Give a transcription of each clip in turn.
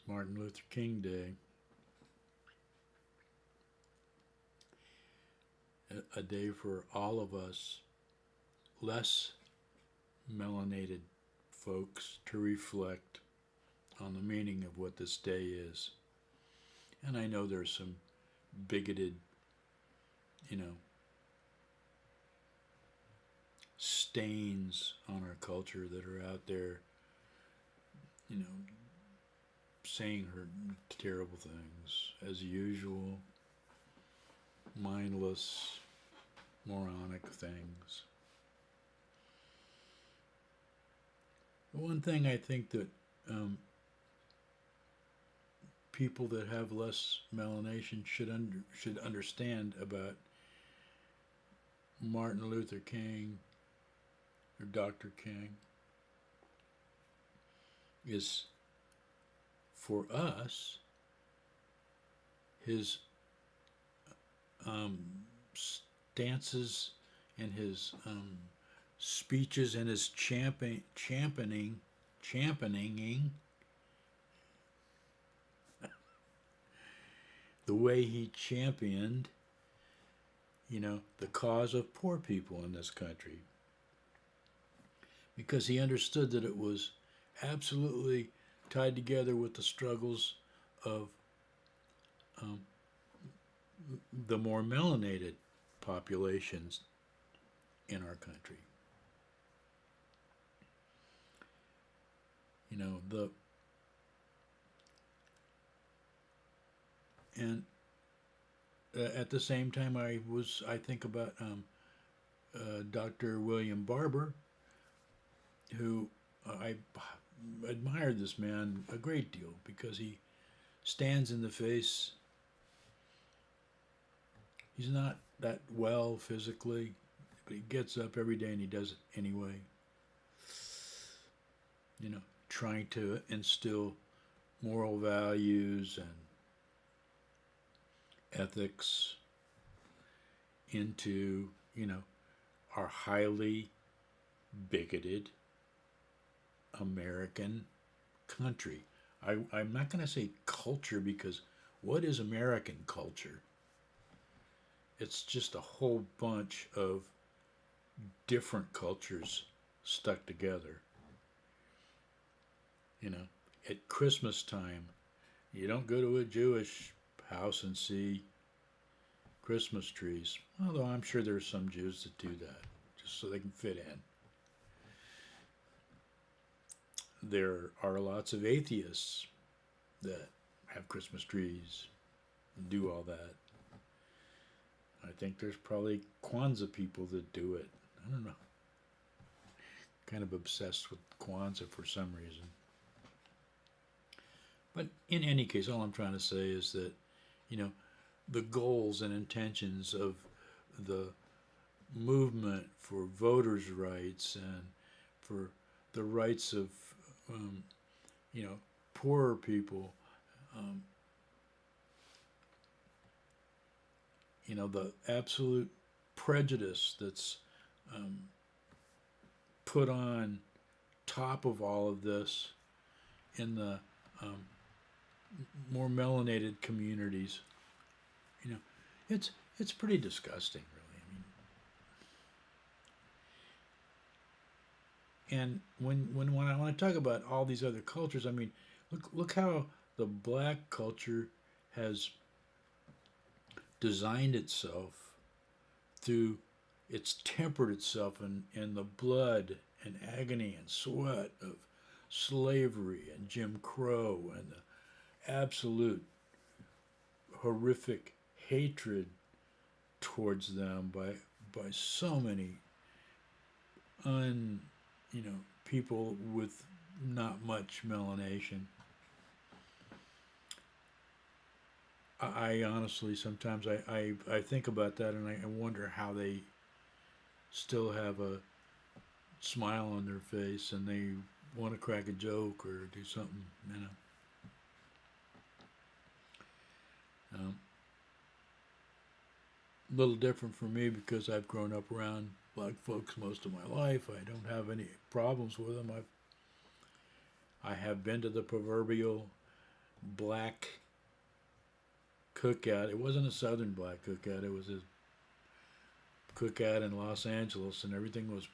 Martin Luther King Day, a day for all of us less melanated folks to reflect on the meaning of what this day is. And I know there's some bigoted, you know, stains on our culture that are out there, you know, saying terrible things as usual, mindless, moronic things. The one thing I think that people that have less melanation should understand about Martin Luther King or Dr. King is, for us, his stances and his speeches and his championing the way he championed, the cause of poor people in this country, because he understood that it was absolutely tied together with the struggles of the more melanated populations in our country. And at the same time, I think about Dr. William Barber, who I admired this man a great deal because he stands in the face. He's not that well physically, but he gets up every day and he does it anyway. Trying to instill moral values and ethics into, our highly bigoted American country. I'm not going to say culture, because what is American culture? It's just a whole bunch of different cultures stuck together. At Christmas time, you don't go to a Jewish house and see Christmas trees, although I'm sure there's some Jews that do that just so they can fit in. There are lots of atheists that have Christmas trees and do all that. I think there's probably Kwanzaa people that do it. I don't know. Kind of obsessed with Kwanzaa for some reason. But in any case, all I'm trying to say is that, the goals and intentions of the movement for voters' rights and for the rights of, poorer people, the absolute prejudice that's put on top of all of this in the more melanated communities, it's pretty disgusting, really. And when I want to talk about all these other cultures, look how the black culture has designed itself through, it's tempered itself in the blood and agony and sweat of slavery and Jim Crow and the absolute horrific hatred towards them by so many people with not much melanation. I honestly, sometimes I think about that, and I wonder how they still have a smile on their face and they want to crack a joke or do something, A little different for me because I've grown up around black folks most of my life. I don't have any problems with them. I have been to the proverbial black cookout. It wasn't a Southern black cookout. It was a cookout in Los Angeles, and everything was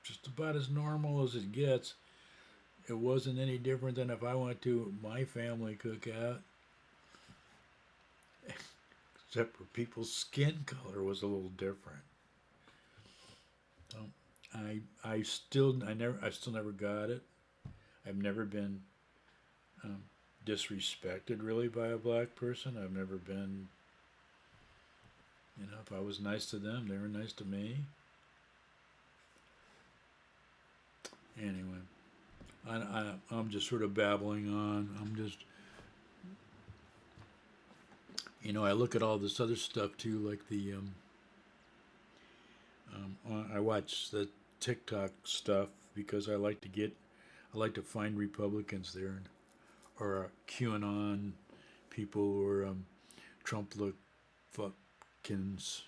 just about as normal as it gets. It wasn't any different than if I went to my family cookout, except for people's skin color was a little different. So I still never got it. I've never been um, disrespected really by a black person. I've never been, if I was nice to them, they were nice to me. Anyway, I'm just sort of babbling on. I'm just, I look at all this other stuff too, like I watch the TikTok stuff because I like to find Republicans there, or QAnon people, or Trump look fuckins,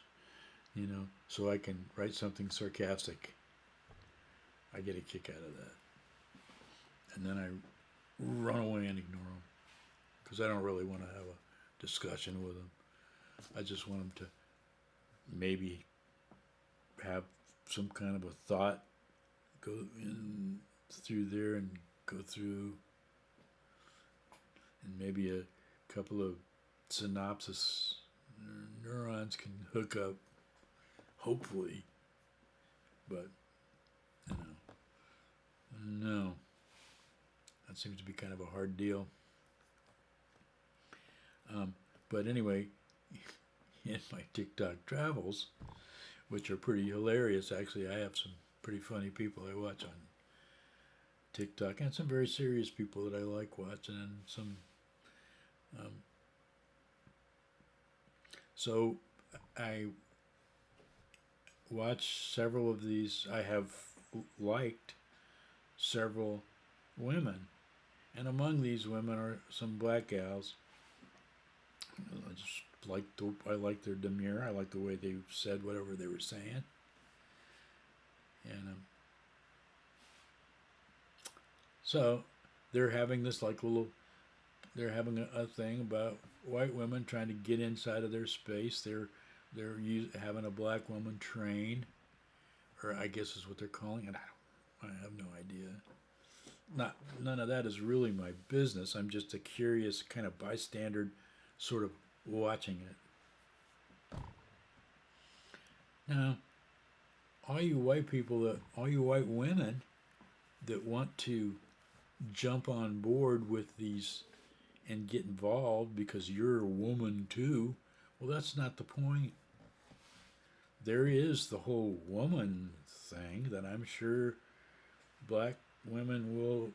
so I can write something sarcastic. I get a kick out of that. And then I run away and ignore them because I don't really want to have a discussion with them. I just want them to maybe have some kind of a thought go in through there and go through, and maybe a couple of synapses neurons can hook up, hopefully. But no, that seems to be kind of a hard deal. But anyway, in my TikTok travels, which are pretty hilarious, actually, I have some pretty funny people I watch on TikTok, and some very serious people that I like watching, and some. So I watch several of these. I have liked several women, and among these women are some black gals. I like their demeanor. I like the way they said whatever they were saying, and so they're having this they're having a thing about white women trying to get inside of their space. They're having a black woman train, or I guess is what they're calling it. I have no idea. None of that is really my business. I'm just a curious kind of bystander, sort of watching it. Now, all you white women that want to jump on board with these and get involved because you're a woman too, well, that's not the point. There is the whole woman thing that I'm sure black women will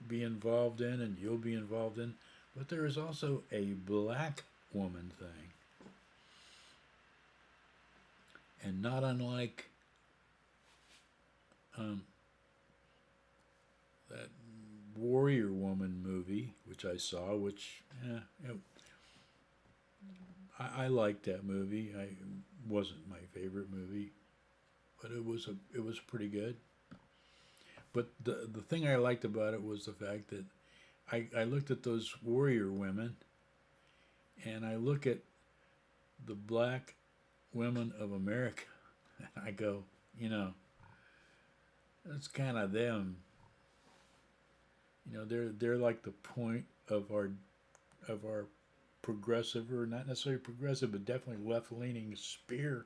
be involved in and you'll be involved in, but there is also a black woman thing. And not unlike that Warrior Woman movie, which I saw, I liked that movie. It wasn't my favorite movie, but it was pretty good. But the thing I liked about it was the fact that I looked at those warrior women, and I look at the black women of America, and I go, that's kind of them. They're like the point of our progressive, or not necessarily progressive, but definitely left-leaning spear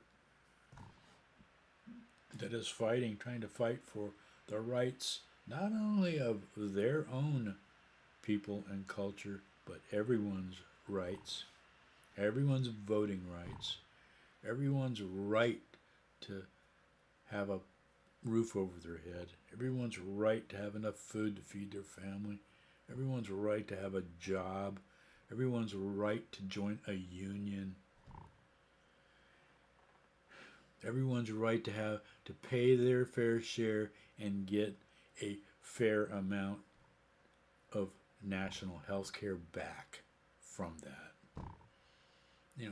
that is trying to fight for the rights not only of their own people and culture, but everyone's rights, everyone's voting rights, everyone's right to have a roof over their head, everyone's right to have enough food to feed their family, everyone's right to have a job, everyone's right to join a union, everyone's right to pay their fair share and get a fair amount of national health care back from that.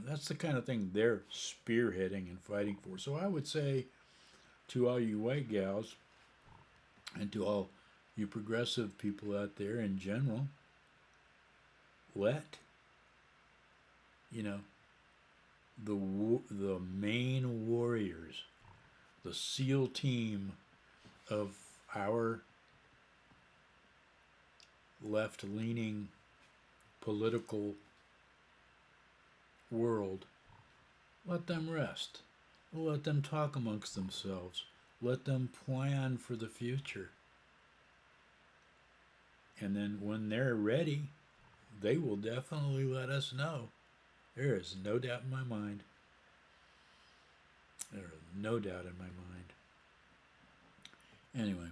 That's the kind of thing they're spearheading and fighting for. So I would say to all you white gals and to all you progressive people out there in general, let, you know, the main warriors, the SEAL team of our left-leaning political world, let them rest. Let them talk amongst themselves. Let them plan for the future. And then when they're ready, they will definitely let us know. There is no doubt in my mind. There is no doubt in my mind. Anyway,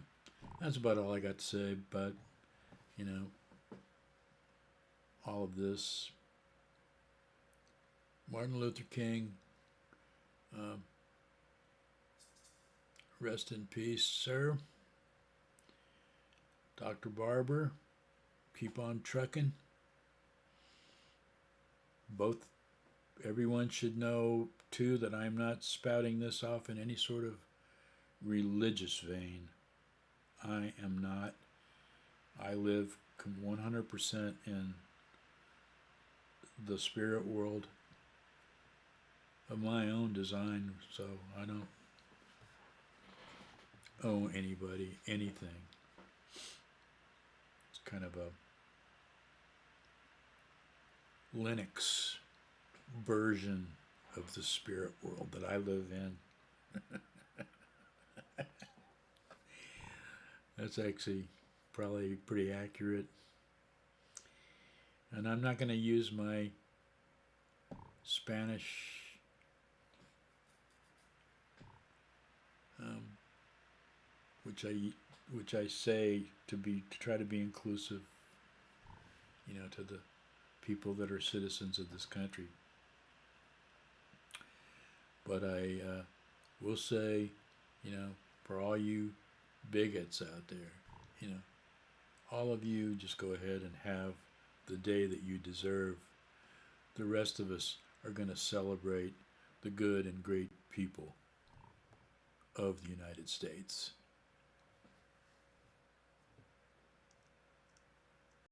that's about all I got to say. But, you know, all of this. Martin Luther King, um, rest in peace, sir. Dr. Barber, keep on trucking. Both, everyone should know, too, that I'm not spouting this off in any sort of religious vein. I am not. I live 100% in the spirit world of my own design, so I don't owe anybody anything. It's kind of a Linux version of the spirit world that I live in. That's actually probably pretty accurate. And I'm not going to use my Spanish which I say to try to be inclusive, you know, to the people that are citizens of this country. But I will say, you know, for all you bigots out there, you know, all of you just go ahead and have the day that you deserve. The rest of us are going to celebrate the good and great people of the United States.